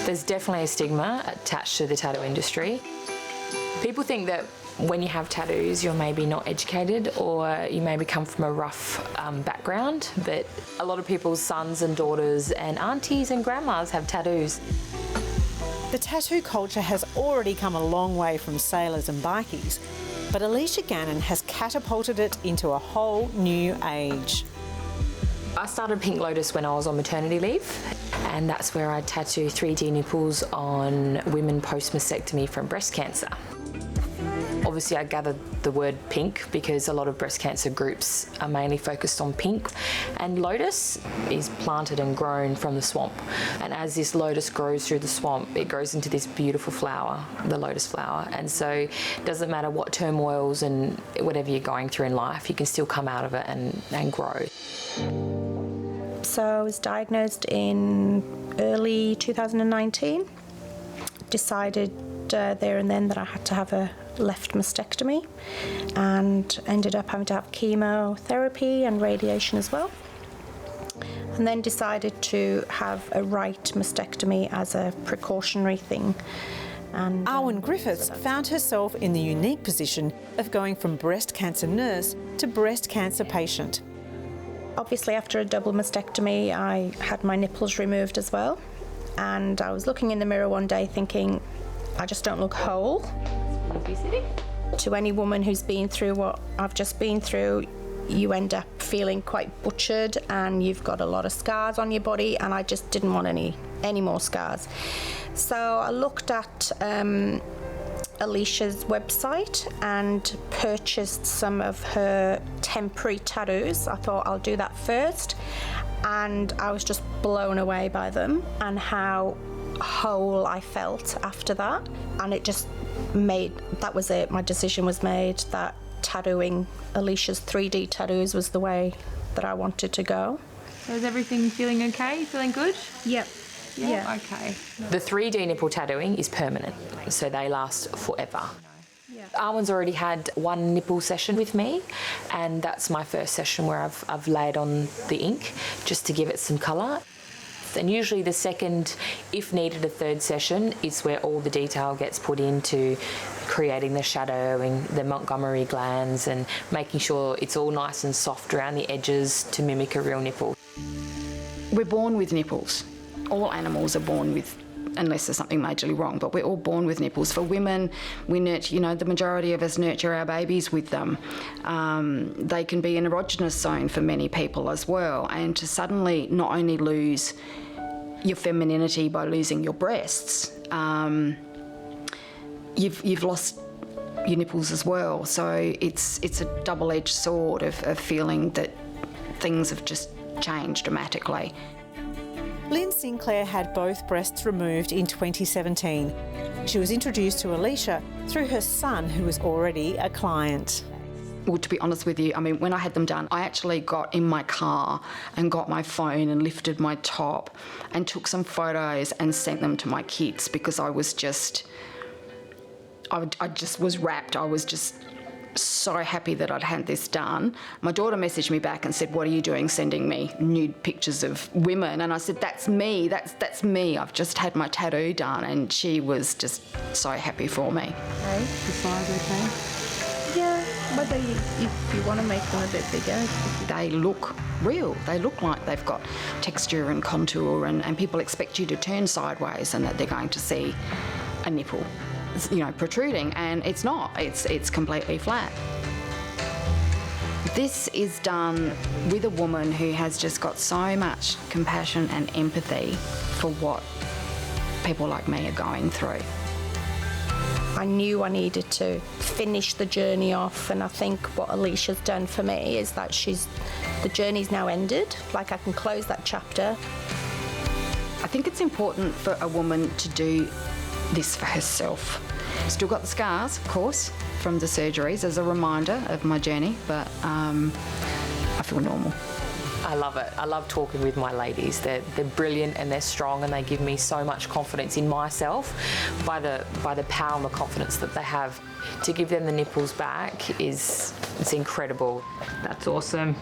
There's definitely a stigma attached to the tattoo industry. People think that when you have tattoos, you're maybe not educated or you maybe come from a rough background, but a lot of people's sons and daughters and aunties and grandmas have tattoos. The tattoo culture has already come a long way from sailors and bikies, but Aleisha Gannon has catapulted it into a whole new age. I started Pink Lotus when I was on maternity leave, and that's where I tattoo 3D nipples on women post-mastectomy from breast cancer. Obviously, I gathered the word pink because a lot of breast cancer groups are mainly focused on pink, and lotus is planted and grown from the swamp. And as this lotus grows through the swamp, it grows into this beautiful flower, the lotus flower. And so it doesn't matter what turmoils and whatever you're going through in life, you can still come out of it and grow. So I was diagnosed in early 2019. Decided there and then that I had to have a left mastectomy, and ended up having to have chemotherapy and radiation as well. And then decided to have a right mastectomy as a precautionary thing. And Arwen Griffiths found herself in the unique position of going from breast cancer nurse to breast cancer patient. Obviously, after a double mastectomy, I had my nipples removed as well. And I was looking in the mirror one day thinking, I just don't look whole. To any woman who's been through what I've just been through, you end up feeling quite butchered and you've got a lot of scars on your body, and I just didn't want any more scars. So I looked at Aleisha's website and purchased some of her temporary tattoos. I thought I'll do that first, and I was just blown away by them and how whole I felt after that. And it just that was it. My decision was made that tattooing Aleisha's 3D tattoos was the way that I wanted to go. So is everything feeling okay? Feeling good? Yep. Yeah. Okay. The 3D nipple tattooing is permanent, so they last forever. Yeah. Arwen's already had one nipple session with me, and that's my first session where I've laid on the ink just to give it some colour. And usually the second, if needed, a third session is where all the detail gets put into creating the shadowing, the Montgomery glands, and making sure it's all nice and soft around the edges to mimic a real nipple. We're born with nipples. All animals are born with, unless there's something majorly wrong, but we're all born with nipples. For women, we nurture, the majority of us nurture our babies with them. They can be an erogenous zone for many people as well, and to suddenly not only lose your femininity by losing your breasts, you've lost your nipples as well. So it's a double-edged sword of feeling that things have just changed dramatically. Lynn Sinclair had both breasts removed in 2017. She was introduced to Aleisha through her son, who was already a client. Well, to be honest with you, when I had them done, I actually got in my car and got my phone and lifted my top and took some photos and sent them to my kids, because I was just, I just was wrapped. I was just so happy that I'd had this done. My daughter messaged me back and said, "What are you doing sending me nude pictures of women?" And I said, "That's me, that's me. I've just had my tattoo done." And she was just so happy for me. Okay, the size okay? Yeah, whether if you want to make them a bit bigger. They look real. They look like they've got texture and contour, and people expect you to turn sideways and that they're going to see a nipple, protruding, and it's not. It's completely flat. This is done with a woman who has just got so much compassion and empathy for what people like me are going through. I knew I needed to finish the journey off, and I think what Aleisha's done for me is that the journey's now ended. Like, I can close that chapter. I think it's important for a woman to do this for herself. Still got the scars, of course, from the surgeries as a reminder of my journey, but I feel normal. I love it. I love talking with my ladies. They're brilliant and they're strong, and they give me so much confidence in myself by the power and the confidence that they have. To give them the nipples back it's incredible. That's awesome.